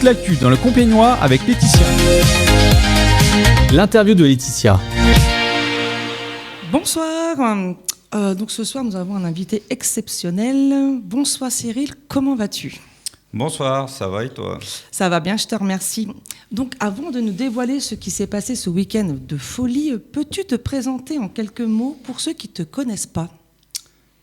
l'actu dans le Compiègnois avec Laetitia. L'interview de Laetitia. Bonsoir. Donc ce soir, nous avons un invité exceptionnel. Bonsoir Cyril, comment vas-tu ? Bonsoir, ça va et toi ? Ça va bien, je te remercie. Donc avant de nous dévoiler ce qui s'est passé ce week-end de folie, peux-tu te présenter en quelques mots pour ceux qui ne te connaissent pas ?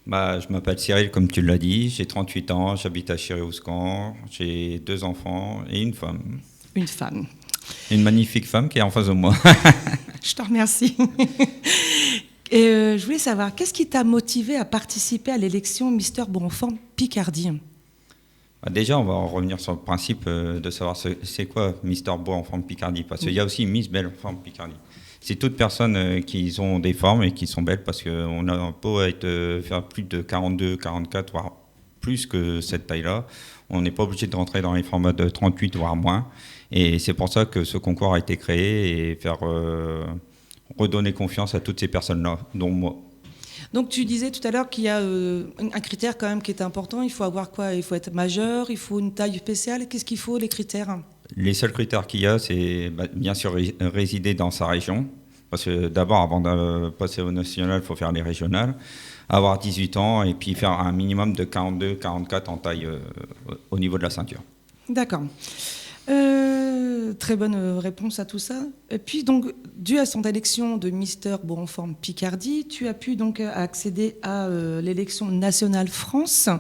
Je m'appelle Cyril, comme tu l'as dit, j'ai 38 ans, j'habite à Chiré-Ouscan, j'ai 2 enfants et une femme. Une femme. Une magnifique femme qui est en face de moi. Je te remercie. Et je voulais savoir, qu'est-ce qui t'a motivé à participer à l'élection Mister Bonenfant Picardie ? Déjà, on va revenir sur le principe de savoir c'est quoi Mister Bonenfant Picardie, parce qu'il y a aussi Miss Belle Enfant Picardie. C'est toutes personnes qui ont des formes et qui sont belles, parce qu'on a beau faire plus de 42, 44, voire plus que cette taille-là. On n'est pas obligé de rentrer dans les formats de 38, voire moins. Et c'est pour ça que ce concours a été créé et faire redonner confiance à toutes ces personnes-là, dont moi. Donc tu disais tout à l'heure qu'il y a un critère quand même qui est important. Il faut avoir quoi ? Il faut être majeur, il faut une taille spéciale. Qu'est-ce qu'il faut, les critères ? Les seuls critères qu'il y a, c'est bien sûr résider dans sa région. Parce que d'abord, avant de passer au national, il faut faire les régionales. Avoir 18 ans et puis faire un minimum de 42, 44 en taille au niveau de la ceinture. D'accord. Très bonne réponse à tout ça. Et puis donc, dû à son élection de Mister Bonenfant Picardie, tu as pu donc accéder à l'élection nationale France.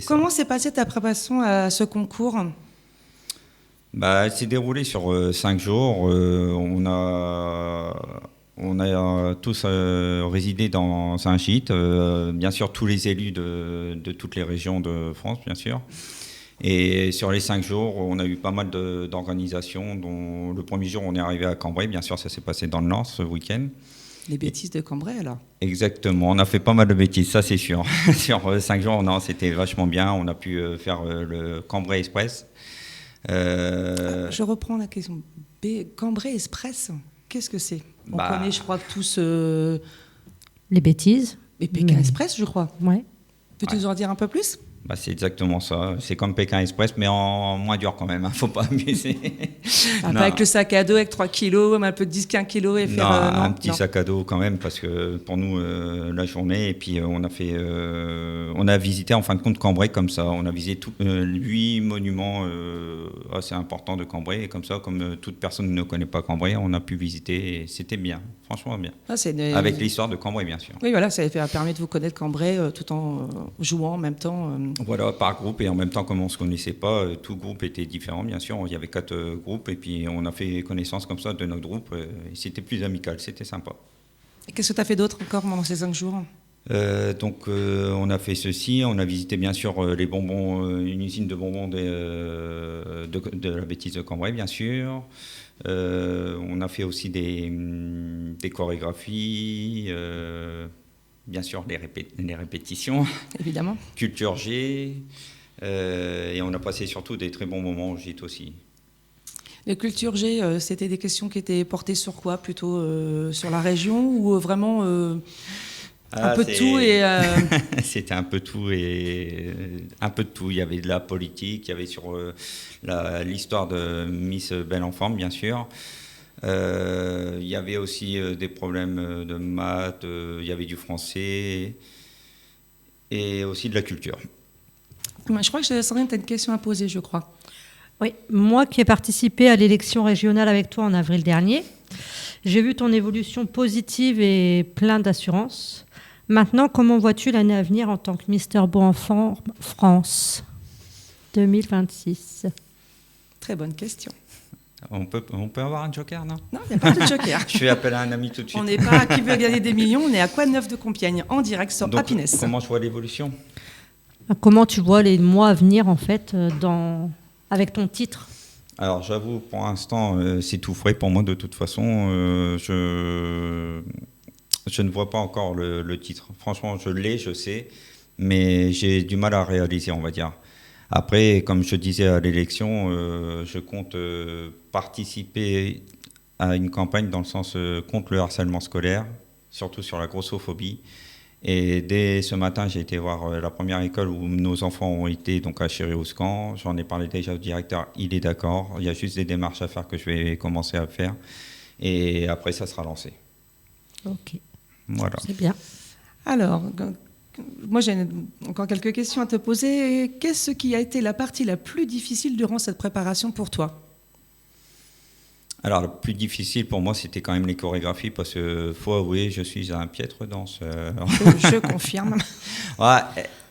Comment s'est passée ta préparation à ce concours ? Elle s'est déroulée sur 5 jours. On a tous résidé dans un gîte. Bien sûr, tous les élus de toutes les régions de France, bien sûr. Et sur les 5 jours, on a eu pas mal d'organisations, dont le premier jour, on est arrivé à Cambrai. Bien sûr, ça s'est passé dans le Nord ce week-end. Les bêtises de Cambrai, alors ? Exactement, on a fait pas mal de bêtises, ça c'est sûr. Sur 5 jours, non, c'était vachement bien. On a pu faire le Cambrai Express. Je reprends la question. Cambrai Express, qu'est-ce que c'est ? On connaît, je crois, tous... Les bêtises. Et Pékin Express, je crois. Ouais. Peux-tu nous en dire un peu plus ? C'est exactement ça. C'est comme Pékin Express, mais en moins dur quand même. Faut pas abuser. Pas avec le sac à dos, avec 3 kilos, un peu de 10-15 kilos et faire... un petit sac à dos quand même, parce que pour nous, la journée, et puis on a visité en fin de compte Cambrai comme ça. On a visité 8 monuments assez importants de Cambrai, et comme ça, comme toute personne ne connaît pas Cambrai, on a pu visiter, et c'était bien, franchement bien. Avec l'histoire de Cambrai, bien sûr. Oui, voilà, ça permet de vous connaître Cambrai tout en jouant en même temps. Voilà, par groupe, et en même temps, comme on ne se connaissait pas, tout groupe était différent, bien sûr. Il y avait 4 groupes, et puis on a fait connaissance comme ça de notre groupe, et c'était plus amical, c'était sympa. Et qu'est-ce que tu as fait d'autre encore pendant ces 5 jours ? On a fait ceci, on a visité bien sûr les bonbons, une usine de bonbons de la bêtise de Cambrai, bien sûr. On a fait aussi des chorégraphies, bien sûr les répétitions. Évidemment. Culture G, et on a passé surtout des très bons moments au gîte aussi. Les cultures G, c'était des questions qui étaient portées sur quoi ? Plutôt sur la région ou vraiment un peu de tout et C'était un peu tout et un peu de tout. Il y avait de la politique, il y avait sur l'histoire de Miss Belle Enfant, bien sûr. Il y avait aussi des problèmes de maths, il y avait du français et aussi de la culture. Je crois que Sandrine, tu as une question à poser, je crois. Oui, moi qui ai participé à l'élection régionale avec toi en avril dernier, j'ai vu ton évolution positive et plein d'assurance. Maintenant, comment vois-tu l'année à venir en tant que Mister Bonenfant France 2026 ? Très bonne question. On peut avoir un joker, non ? Non, il n'y a pas de joker. Je vais appeler un ami tout de suite. On n'est pas à qui veut gagner des millions, on est à Quoi de neuf de Compiègne, en direct sur Donc, Happiness. Comment je vois l'évolution ? Comment tu vois les mois à venir, en fait, avec ton titre ? Alors, j'avoue, pour l'instant, c'est tout frais pour moi, de toute façon. Je ne vois pas encore le titre. Franchement, je l'ai, je sais, mais j'ai du mal à réaliser, on va dire. Après, comme je disais à l'élection, je compte participer à une campagne dans le sens contre le harcèlement scolaire, surtout sur la grossophobie, Et dès ce matin, j'ai été voir la première école où nos enfants ont été, donc à Chéry-Ouscan. J'en ai parlé déjà au directeur, il est d'accord. Il y a juste des démarches à faire que je vais commencer à faire. Et après, ça sera lancé. Ok. Voilà. C'est bien. Alors, moi j'ai encore quelques questions à te poser. Qu'est-ce qui a été la partie la plus difficile durant cette préparation pour toi? Alors, le plus difficile pour moi, c'était quand même les chorégraphies parce que, faut avouer, je suis un piètre danseur. Je confirme. Ouais,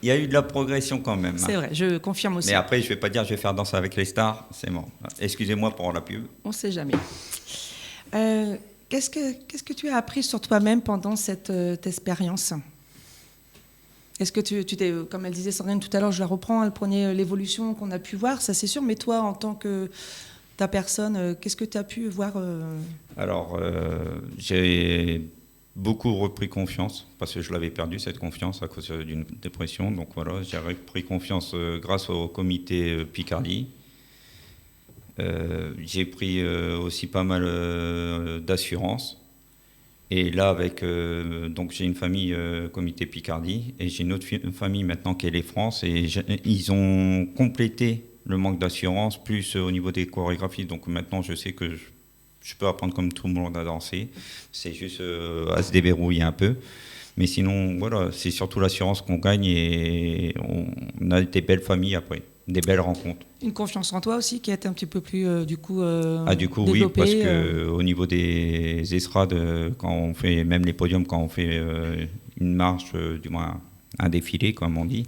il y a eu de la progression quand même. C'est vrai, je confirme aussi. Mais après, je ne vais pas dire je vais faire danser avec les stars, c'est bon. Excusez-moi pour la pub. On ne sait jamais. Qu'est-ce que tu as appris sur toi-même pendant cette expérience? Est-ce que tu t'es, comme elle disait Sandrine tout à l'heure, je la reprends, elle prenait l'évolution qu'on a pu voir, ça c'est sûr, mais toi, en tant que ta personne, qu'est-ce que tu as pu voir Alors, j'ai beaucoup repris confiance, parce que je l'avais perdu, cette confiance, à cause d'une dépression. Donc voilà, j'ai repris confiance grâce au comité Picardie. J'ai pris aussi pas mal d'assurance. Et là, donc j'ai une famille comité Picardie, et j'ai une autre famille maintenant qui est les France, et ils ont complété le manque d'assurance, plus au niveau des chorégraphies. Donc maintenant, je sais que je peux apprendre comme tout le monde à danser. C'est juste à se déverrouiller un peu. Mais sinon, voilà, c'est surtout l'assurance qu'on gagne, et on a des belles familles après, des belles rencontres. Une confiance en toi aussi qui a été un petit peu plus, du coup, oui, parce qu'au niveau des estrades, quand on fait, même les podiums, quand on fait une marche, du moins un défilé, comme on dit,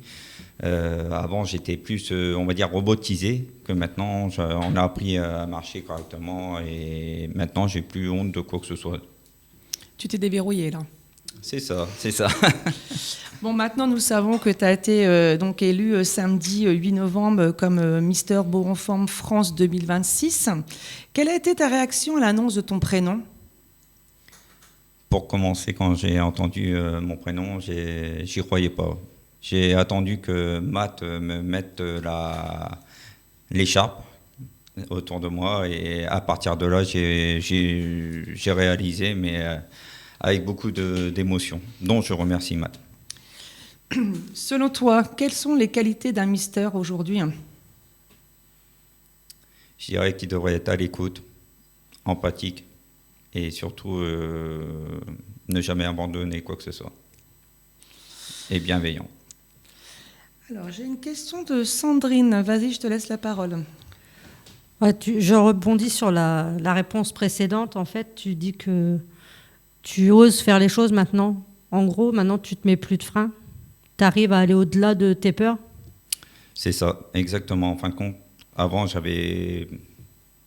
avant j'étais plus, on va dire, robotisé, que maintenant on a appris à marcher correctement, et maintenant j'ai plus honte de quoi que ce soit. Tu t'es déverrouillé là. C'est ça, c'est ça. Bon, maintenant nous savons que tu as été donc élu samedi 8 novembre comme Mister Beau en Forme France 2026. Quelle a été ta réaction à l'annonce de ton prénom? Pour commencer, quand j'ai entendu mon prénom, j'y croyais pas. J'ai attendu que Matt me mette l'écharpe autour de moi, et à partir de là, j'ai réalisé, mais avec beaucoup d'émotions, dont je remercie Matt. Selon toi, quelles sont les qualités d'un Mister aujourd'hui? Je dirais qu'il devrait être à l'écoute, empathique, et surtout ne jamais abandonner quoi que ce soit, et bienveillant. Alors, j'ai une question de Sandrine. Vas-y, je te laisse la parole. Ouais, je rebondis sur la réponse précédente. En fait, tu dis que tu oses faire les choses maintenant. En gros, maintenant, tu te mets plus de frein. Tu arrives à aller au-delà de tes peurs. C'est ça, exactement. En fin de compte, avant, j'avais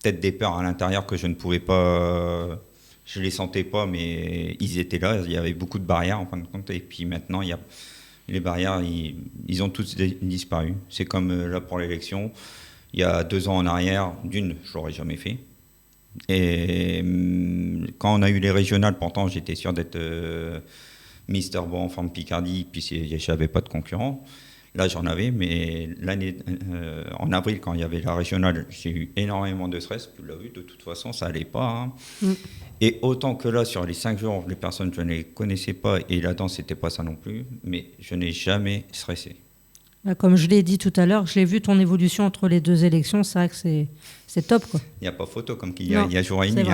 peut-être des peurs à l'intérieur que je ne pouvais pas... Je les sentais pas, mais ils étaient là. Il y avait beaucoup de barrières, en fin de compte. Et puis maintenant, les barrières, ils ont toutes disparu. C'est comme là pour l'élection. Il y a 2 ans en arrière, je ne l'aurais jamais fait. Et quand on a eu les régionales, pourtant, j'étais sûr d'être Mister Beau en Forme Picardie, puis je n'avais pas de concurrent. Là, j'en avais, mais en avril, quand il y avait la régionale, j'ai eu énormément de stress. Tu l'as vu, de toute façon, ça n'allait pas. Hein. Et autant que là, sur les 5 jours, les personnes, je ne les connaissais pas, et la danse, c'était pas ça non plus, mais je n'ai jamais stressé. Comme je l'ai dit tout à l'heure, j'ai vu ton évolution entre les 2 élections. C'est vrai que c'est top, quoi. Il n'y a pas photo, comme il y a jour et demi.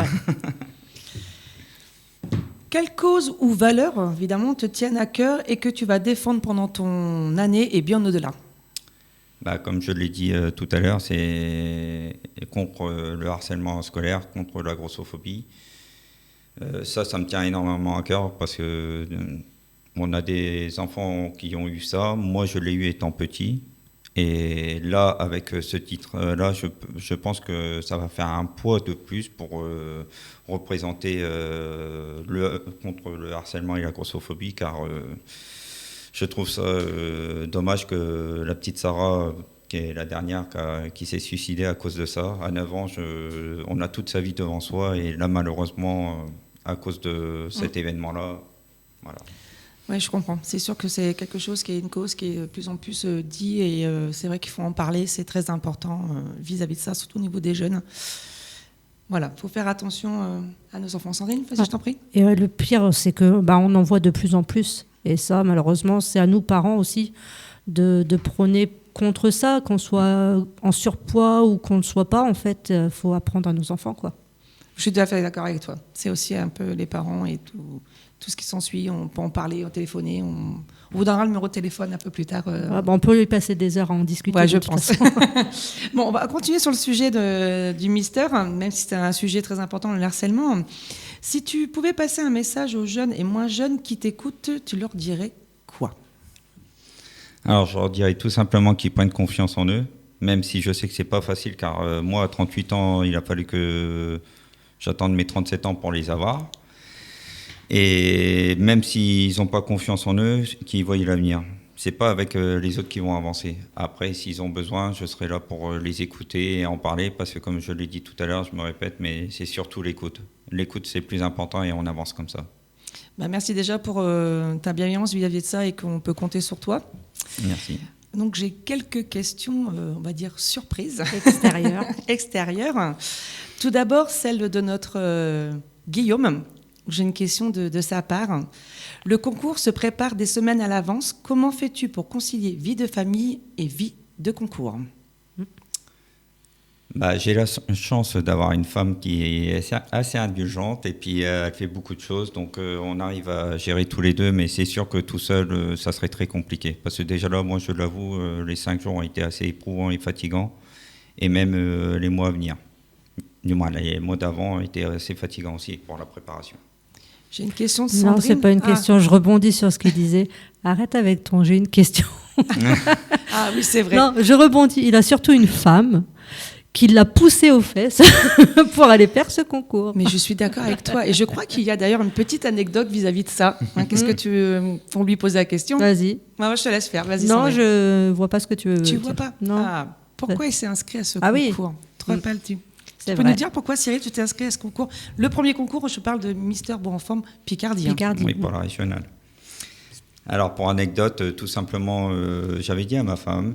Quelle cause ou valeur, évidemment, te tiennent à cœur et que tu vas défendre pendant ton année et bien au-delà? Comme je l'ai dit tout à l'heure, c'est contre le harcèlement scolaire, contre la grossophobie. Ça me tient énormément à cœur parce que on a des enfants qui ont eu ça. Moi, je l'ai eu étant petit. Et là, avec ce titre-là, je pense que ça va faire un poids de plus pour représenter contre le harcèlement et la grossophobie, car je trouve ça dommage que la petite Sarah, qui est la dernière qui s'est suicidée à cause de ça, à 9 ans, on a toute sa vie devant soi, et là, malheureusement, à cause de cet événement-là, voilà. Oui, je comprends. C'est sûr que c'est quelque chose qui est une cause qui est de plus en plus dit, et c'est vrai qu'il faut en parler, c'est très important vis-à-vis de ça, surtout au niveau des jeunes. Voilà, il faut faire attention à nos enfants. Sandrine, vas-y, je t'en prie. Et le pire, c'est que on en voit de plus en plus. Et ça, malheureusement, c'est à nous, parents aussi, de prôner contre ça, qu'on soit en surpoids ou qu'on ne le soit pas. En fait, il faut apprendre à nos enfants, quoi. Je suis tout à fait d'accord avec toi. C'est aussi un peu les parents et tout ce qui s'ensuit. On peut en parler, en téléphoner. On vous donnera le numéro de téléphone un peu plus tard. On peut lui passer des heures à en discuter. Ouais, je pense. Bon, on va continuer sur le sujet du Mister, même si c'est un sujet très important, le harcèlement. Si tu pouvais passer un message aux jeunes et moins jeunes qui t'écoutent, tu leur dirais quoi ? Alors, je leur dirais tout simplement qu'ils prennent confiance en eux, même si je sais que c'est pas facile, car moi, à 38 ans, il a fallu que j'attende mes 37 ans pour les avoir. Et même s'ils n'ont pas confiance en eux, qu'ils voient l'avenir. C'est pas avec les autres qui vont avancer. Après, s'ils ont besoin, je serai là pour les écouter et en parler, parce que comme je l'ai dit tout à l'heure, je me répète, mais c'est surtout l'écoute. L'écoute, c'est le plus important et on avance comme ça. Merci déjà pour ta bienveillance vis-à-vis de ça et qu'on peut compter sur toi. Merci. Donc j'ai quelques questions, on va dire surprises. Extérieures. Tout d'abord, celle de notre Guillaume. J'ai une question de sa part. Le concours se prépare des semaines à l'avance. Comment fais-tu pour concilier vie de famille et vie de concours ? J'ai la chance d'avoir une femme qui est assez indulgente et puis elle fait beaucoup de choses. Donc on arrive à gérer tous les deux, mais c'est sûr que tout seul, ça serait très compliqué. Parce que déjà là, moi je l'avoue, les 5 jours ont été assez éprouvants et fatigants. Et même les mois à venir. Du moins, les mois d'avant étaient assez fatigants aussi pour la préparation. J'ai une question de Sandrine. Non, c'est pas une question. Je rebondis sur ce qu'il disait. Arrête avec ton. J'ai une question. Ah oui, c'est vrai. Non, je rebondis. Il a surtout une femme qui l'a poussé aux fesses pour aller faire ce concours. Mais je suis d'accord avec toi. Et je crois qu'il y a d'ailleurs une petite anecdote vis-à-vis de ça. Qu'est-ce que tu... Pour lui poser la question ? Vas-y. Moi, je te laisse faire. Vas-y, non, Sandrine. je vois pas ce que tu veux. Tu vois pas ? Non. Pourquoi il s'est inscrit à ce Ah concours ? oui. Te rappelles-tu ? C'est Tu peux vrai. nous dire pourquoi, Cyril, tu t'es inscrit à ce concours ? Le premier concours, je parle de Mister Beau en Forme Picardie. Oui, pour la régionale. Alors, pour anecdote, tout simplement, j'avais dit à ma femme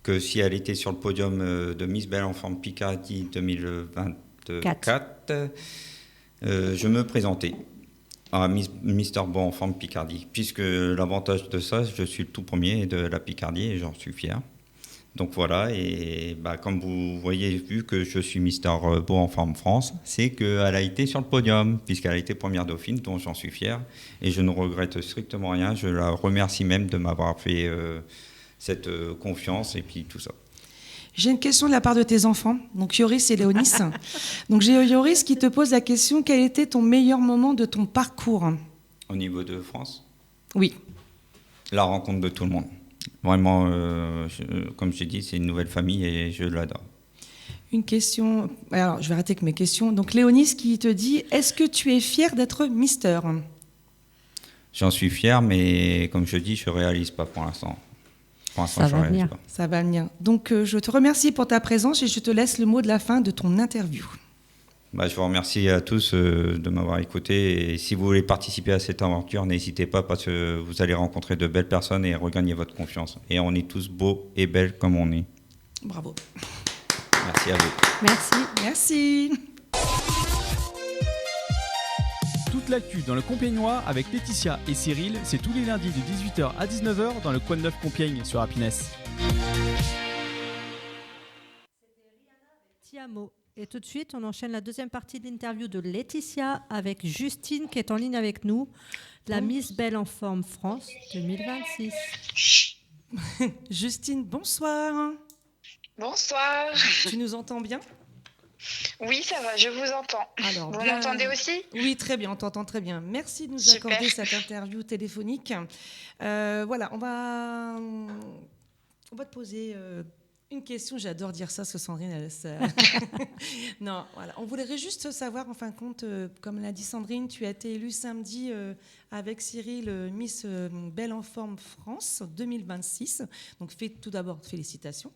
que si elle était sur le podium de Miss Belle en Forme Picardie 2024, je me présentais à Mister Beau en Forme Picardie, puisque l'avantage de ça, je suis le tout premier de la Picardie et j'en suis fier. Donc voilà, et comme vous voyez, vu que je suis Mister Beau en Forme France, c'est qu'elle a été sur le podium, puisqu'elle a été première dauphine, dont j'en suis fier. Et je ne regrette strictement rien, je la remercie même de m'avoir fait cette confiance et puis tout ça. J'ai une question de la part de tes enfants, donc Yoris et Léonis. Donc j'ai Yoris qui te pose la question, quel était ton meilleur moment de ton parcours ? Au niveau de France ? Oui. La rencontre de tout le monde. Vraiment, comme j'ai dit, c'est une nouvelle famille et je l'adore. Une question, alors je vais arrêter avec mes questions. Donc Léonis qui te dit, est-ce que tu es fier d'être Mister ? J'en suis fier, mais comme je dis, je ne réalise pas pour l'instant. Pour l'instant, je ne réalise pas. Ça va venir. Donc je te remercie pour ta présence et je te laisse le mot de la fin de ton interview. Je vous remercie à tous de m'avoir écouté. Et si vous voulez participer à cette aventure, n'hésitez pas parce que vous allez rencontrer de belles personnes et regagner votre confiance. Et on est tous beaux et belles comme on est. Bravo. Merci à vous. Merci. Toute l'actu dans le Compiègnois avec Laetitia et Cyril, c'est tous les lundis de 18h à 19h dans le coin de Neuf Compiègne sur Happiness. Tiamo. Et tout de suite, on enchaîne la deuxième partie de l'interview de Laetitia avec Justine qui est en ligne avec nous, la Miss Belle en Forme France 2026. Justine, bonsoir. Bonsoir. Tu nous entends bien ? Oui, ça va, je vous entends. Alors, vous m'entendez aussi ? Oui, très bien, on t'entend très bien. Merci de nous accorder cette interview téléphonique. Voilà, on va te poser une question. J'adore dire ça, ce Sandrine. Non, voilà. On voudrait juste savoir, en fin de compte, comme l'a dit Sandrine, tu as été élue samedi avec Cyril, Miss Belle en Forme France 2026. Donc, tout d'abord, félicitations.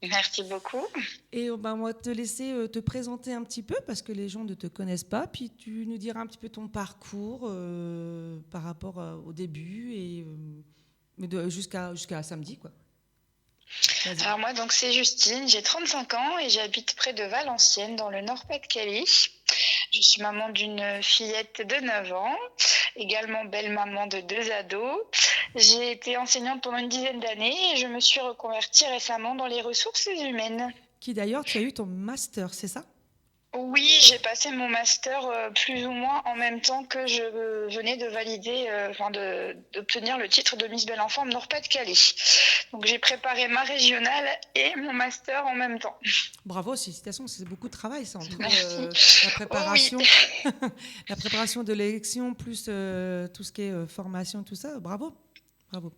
Merci beaucoup. Et on va te laisser te présenter un petit peu parce que les gens ne te connaissent pas. Puis tu nous diras un petit peu ton parcours par rapport au début et jusqu'à samedi, quoi. Vas-y. Alors moi, donc c'est Justine, j'ai 35 ans et j'habite près de Valenciennes, dans le Nord-Pas-de-Calais. Je suis maman d'une fillette de 9 ans, également belle maman de 2 ados. J'ai été enseignante pendant une dizaine d'années et je me suis reconvertie récemment dans les ressources humaines. Qui d'ailleurs, tu as eu ton master, c'est ça? Oui, j'ai passé mon master plus ou moins en même temps que je venais de valider, d'obtenir le titre de Miss Belle Enfant Nord-Pas-de-Calais. Donc j'ai préparé ma régionale et mon master en même temps. Bravo, félicitations, c'est beaucoup de travail ça entre Merci. la préparation, Oh oui. la préparation de l'élection plus tout ce qui est formation, tout ça. Bravo, bravo.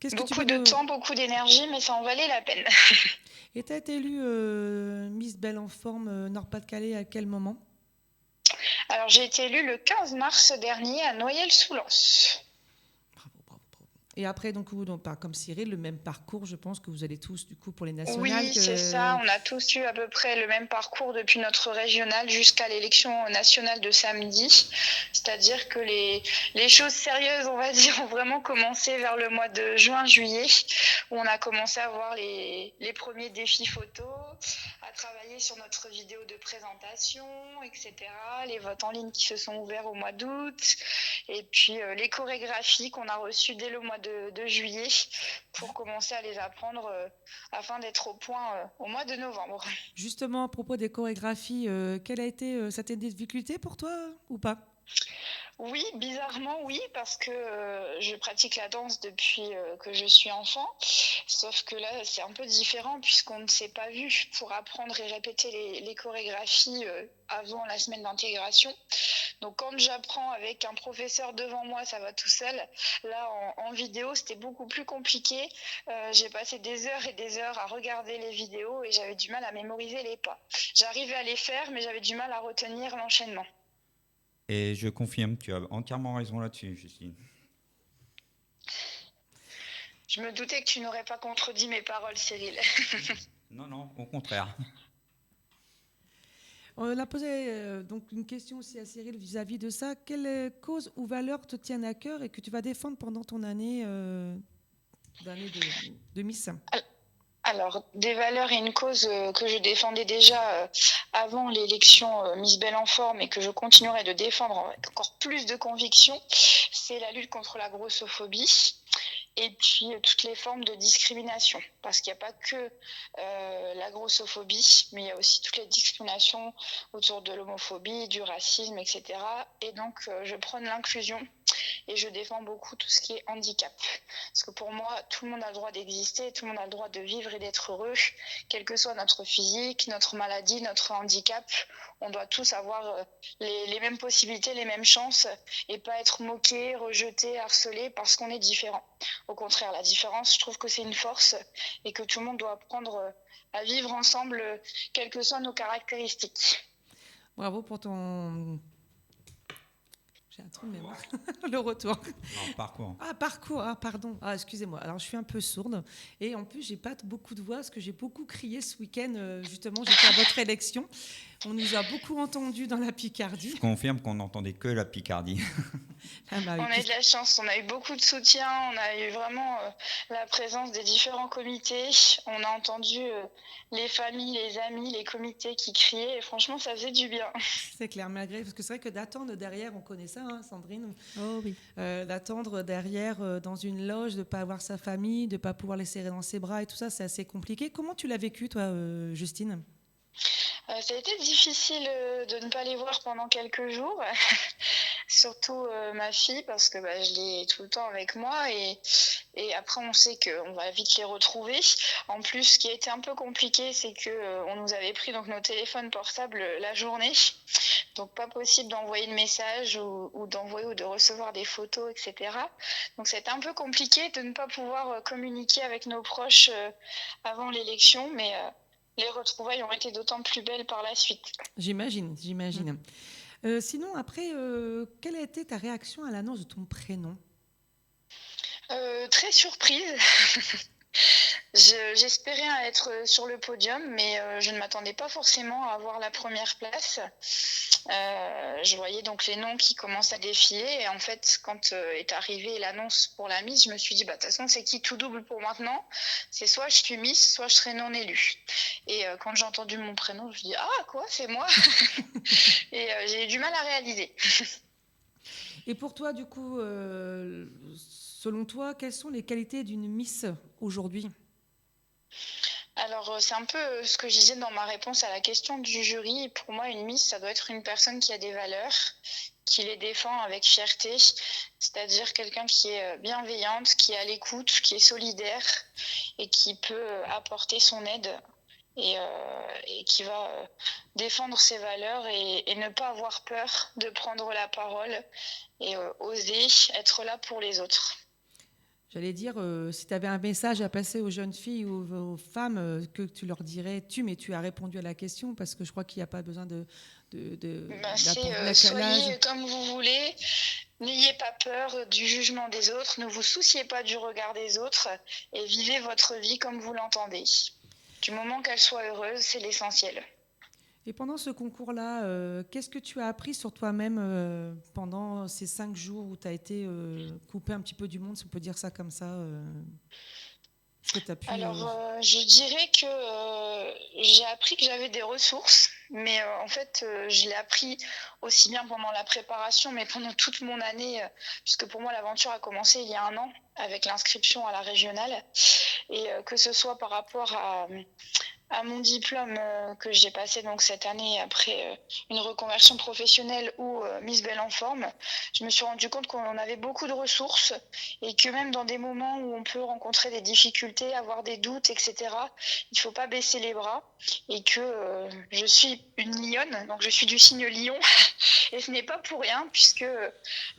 Qu'est-ce que tu Beaucoup peux de temps, beaucoup d'énergie, mais ça en valait la peine. Et tu as été élue Miss Belle en forme Nord-Pas-de-Calais à quel moment? Alors j'ai été élue le 15 mars dernier à Noyelles-sous-Lens. Bravo, bravo, bravo. Et après, donc, comme Cyril, le même parcours, je pense que vous allez tous, du coup, pour les nationales. Oui, c'est ça. On a tous eu à peu près le même parcours depuis notre régionale jusqu'à l'élection nationale de samedi. C'est-à-dire que les choses sérieuses, on va dire, ont vraiment commencé vers le mois de juin-juillet, où on a commencé à voir les premiers défis photos, à travailler sur notre vidéo de présentation, etc. Les votes en ligne qui se sont ouverts au mois d'août. Et puis les chorégraphies qu'on a reçues dès le mois de juillet pour commencer à les apprendre afin d'être au point au mois de novembre. Justement, à propos des chorégraphies, quelle a été cette difficulté pour toi ou pas? Oui, bizarrement, oui, parce que je pratique la danse depuis que je suis enfant. Sauf que là, c'est un peu différent puisqu'on ne s'est pas vu pour apprendre et répéter les chorégraphies avant la semaine d'intégration. Donc quand j'apprends avec un professeur devant moi, ça va tout seul. Là, en vidéo, c'était beaucoup plus compliqué. J'ai passé des heures et des heures à regarder les vidéos et j'avais du mal à mémoriser les pas. J'arrivais à les faire, mais j'avais du mal à retenir l'enchaînement. Et je confirme, tu as entièrement raison là-dessus, Justine. Je me doutais que tu n'aurais pas contredit mes paroles, Cyril. Non, non, au contraire. On a posé donc une question aussi à Cyril vis-à-vis de ça. Quelles causes ou valeurs te tiennent à cœur et que tu vas défendre pendant ton année de Miss? Alors, des valeurs et une cause que je défendais déjà avant l'élection Miss Belle en forme et que je continuerai de défendre avec encore plus de conviction, c'est la lutte contre la grossophobie et puis toutes les formes de discrimination. Parce qu'il n'y a pas que la grossophobie, mais il y a aussi toutes les discriminations autour de l'homophobie, du racisme, etc. Et donc, je prône l'inclusion et je défends beaucoup tout ce qui est handicap. Parce que pour moi, tout le monde a le droit d'exister, tout le monde a le droit de vivre et d'être heureux, quel que soit notre physique, notre maladie, notre handicap. On doit tous avoir les mêmes possibilités, les mêmes chances et pas être moqué, rejeté, harcelé parce qu'on est différent. Au contraire, la différence, je trouve que c'est une force et que tout le monde doit apprendre à vivre ensemble, quelles que soient nos caractéristiques. Bravo pour ton... J'ai un trou de mémoire. Le retour. Non, parcours. Ah, parcours. Ah, pardon. Ah, excusez-moi. Alors, je suis un peu sourde. Et en plus, j'ai pas beaucoup de voix parce que j'ai beaucoup crié ce week-end. Justement, j'étais à votre élection. On nous a beaucoup entendus dans la Picardie. Je confirme qu'on n'entendait que la Picardie. Ah, bah, on a eu de la chance, on a eu beaucoup de soutien, on a eu vraiment la présence des différents comités. On a entendu les familles, les amis, les comités qui criaient et franchement, ça faisait du bien. C'est clair, malgré, parce que c'est vrai que d'attendre derrière, on connaît ça, hein, Sandrine. Oh oui. D'attendre derrière dans une loge, de ne pas avoir sa famille, de ne pas pouvoir les serrer dans ses bras et tout ça, c'est assez compliqué. Comment tu l'as vécu, toi, Justine? Ça a été difficile de ne pas les voir pendant quelques jours, surtout ma fille parce que je l'ai tout le temps avec moi et après on sait qu'on va vite les retrouver. En plus, ce qui a été un peu compliqué, c'est qu'on nous avait pris donc, nos téléphones portables la journée, donc pas possible d'envoyer de messages ou d'envoyer ou de recevoir des photos, etc. Donc c'était un peu compliqué de ne pas pouvoir communiquer avec nos proches avant l'élection, mais... les retrouvailles ont été d'autant plus belles par la suite. J'imagine. Sinon, après, quelle a été ta réaction à l'annonce de ton prénom? Très surprise. J'espérais être sur le podium, mais je ne m'attendais pas forcément à avoir la première place. Je voyais donc les noms qui commencent à défiler. Et en fait, quand est arrivée l'annonce pour la Miss, je me suis dit, de toute façon, c'est qui tout double pour maintenant? C'est soit je suis Miss, soit je serai non élue. Et quand j'ai entendu mon prénom, je me suis dit, ah quoi, c'est moi? Et j'ai eu du mal à réaliser. Et pour toi, du coup, selon toi, quelles sont les qualités d'une Miss aujourd'hui? Alors, c'est un peu ce que je disais dans ma réponse à la question du jury. Pour moi, une Miss, ça doit être une personne qui a des valeurs, qui les défend avec fierté, c'est-à-dire quelqu'un qui est bienveillante, qui est à l'écoute, qui est solidaire et qui peut apporter son aide et qui va défendre ses valeurs et ne pas avoir peur de prendre la parole et oser être là pour les autres. J'allais dire, si tu avais un message à passer aux jeunes filles ou aux femmes, que tu leur dirais, mais tu as répondu à la question, parce que je crois qu'il n'y a pas besoin soyez comme vous voulez, n'ayez pas peur du jugement des autres, ne vous souciez pas du regard des autres et vivez votre vie comme vous l'entendez. Du moment qu'elle soit heureuse, c'est l'essentiel. Et pendant ce concours-là, qu'est-ce que tu as appris sur toi-même pendant ces 5 jours où tu as été coupé un petit peu du monde, si on peut dire ça comme ça je dirais que j'ai appris que j'avais des ressources, mais en fait, je l'ai appris aussi bien pendant la préparation, mais pendant toute mon année, puisque pour moi, l'aventure a commencé il y a 1 an avec l'inscription à la régionale, et que ce soit par rapport à mon diplôme que j'ai passé donc cette année après une reconversion professionnelle ou Miss Belle en Forme, je me suis rendu compte qu'on avait beaucoup de ressources et que même dans des moments où on peut rencontrer des difficultés, avoir des doutes, etc., il ne faut pas baisser les bras et que je suis une lionne, donc je suis du signe lion et ce n'est pas pour rien puisque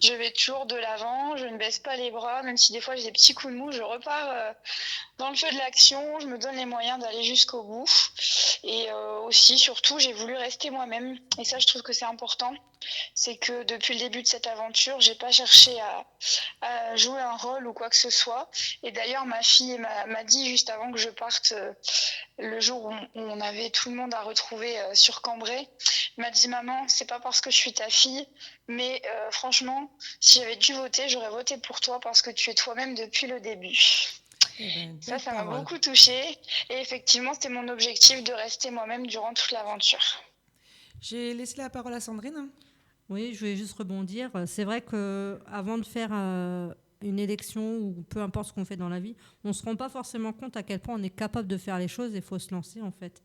je vais toujours de l'avant, je ne baisse pas les bras, même si des fois j'ai des petits coups de mou, je repars dans le feu de l'action, je me donne les moyens d'aller jusqu'au bout. Et aussi, surtout, j'ai voulu rester moi-même. Et ça, je trouve que c'est important. C'est que depuis le début de cette aventure, j'ai pas cherché à jouer un rôle ou quoi que ce soit. Et d'ailleurs, ma fille m'a dit juste avant que je parte, le jour où on avait tout le monde à retrouver sur Cambrai, m'a dit: maman, c'est pas parce que je suis ta fille, mais franchement, si j'avais dû voter, j'aurais voté pour toi parce que tu es toi-même depuis le début. Ça m'a beaucoup touchée. Et effectivement, c'était mon objectif de rester moi-même durant toute l'aventure. J'ai laissé la parole à Sandrine. Oui, je voulais juste rebondir. C'est vrai qu'avant de faire une élection ou peu importe ce qu'on fait dans la vie, on ne se rend pas forcément compte à quel point on est capable de faire les choses et il faut se lancer en fait.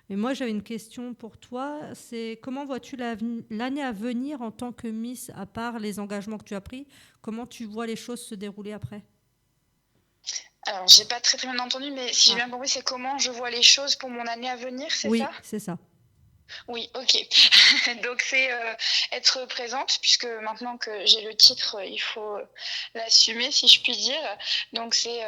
Et moi, j'avais une question pour toi. C'est comment vois-tu l'année à venir en tant que Miss, à part les engagements que tu as pris? Comment tu vois les choses se dérouler après? Alors, j'ai pas très bien entendu, mais si j'ai bien compris, c'est comment je vois les choses pour mon année à venir, c'est ça? Oui, c'est ça. Oui, ok. Donc c'est être présente, puisque maintenant que j'ai le titre, il faut l'assumer, si je puis dire. Donc c'est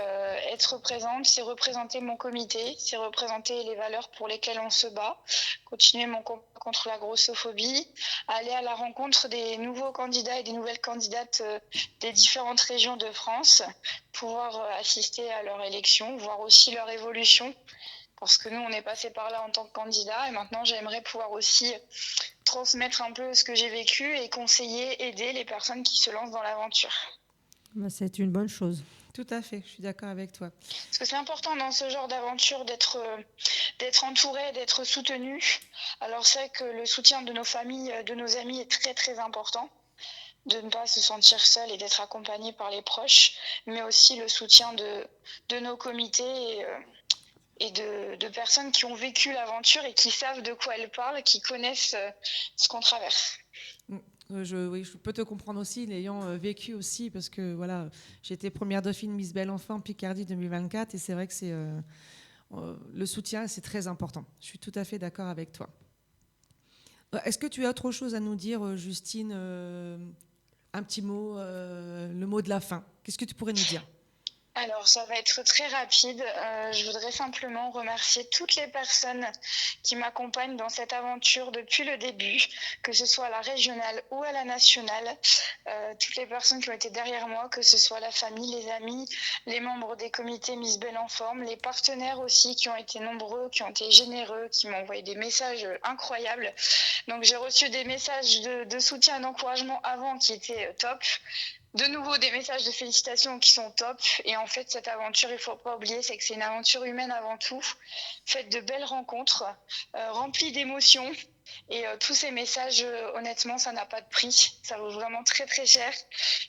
être présente, c'est représenter mon comité, c'est représenter les valeurs pour lesquelles on se bat, continuer mon combat contre la grossophobie, aller à la rencontre des nouveaux candidats et des nouvelles candidates des différentes régions de France, pouvoir assister à leur élection, voir aussi leur évolution. Parce que nous, on est passé par là en tant que candidat et maintenant, j'aimerais pouvoir aussi transmettre un peu ce que j'ai vécu et conseiller, aider les personnes qui se lancent dans l'aventure. C'est une bonne chose. Tout à fait, je suis d'accord avec toi. Parce que c'est important dans ce genre d'aventure d'être entouré, d'être soutenu. Alors c'est que le soutien de nos familles, de nos amis est très très important. De ne pas se sentir seul et d'être accompagné par les proches, mais aussi le soutien de nos comités et de personnes qui ont vécu l'aventure et qui savent de quoi elles parlent, qui connaissent ce qu'on traverse. Oui, je peux te comprendre aussi, l'ayant vécu aussi, parce que voilà, j'étais première dauphine Miss Belle Enfant Picardie 2024, et c'est vrai que c'est le soutien, c'est très important. Je suis tout à fait d'accord avec toi. Est-ce que tu as autre chose à nous dire, Justine, un petit mot, le mot de la fin? Qu'est-ce que tu pourrais nous dire? Alors, ça va être très rapide. Je voudrais simplement remercier toutes les personnes qui m'accompagnent dans cette aventure depuis le début, que ce soit à la régionale ou à la nationale. Toutes les personnes qui ont été derrière moi, que ce soit la famille, les amis, les membres des comités Miss Belle en Forme, les partenaires aussi qui ont été nombreux, qui ont été généreux, qui m'ont envoyé des messages incroyables. Donc, j'ai reçu des messages de soutien et d'encouragement avant qui étaient top. De nouveau, des messages de félicitations qui sont top. Et en fait, cette aventure, il faut pas oublier, c'est que c'est une aventure humaine avant tout, faite de belles rencontres, remplie d'émotions. Et tous ces messages, honnêtement, ça n'a pas de prix. Ça vaut vraiment très, très cher.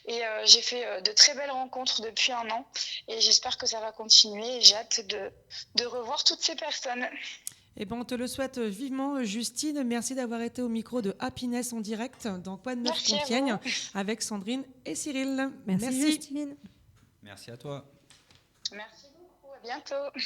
Et j'ai fait de très belles rencontres depuis 1 an. Et j'espère que ça va continuer. Et j'ai hâte de revoir toutes ces personnes. Eh ben, on te le souhaite vivement, Justine. Merci d'avoir été au micro de Happiness en direct dans Quoi de neuf Compiègne avec Sandrine et Cyril. Merci Justine. Merci à toi. Merci beaucoup. À bientôt.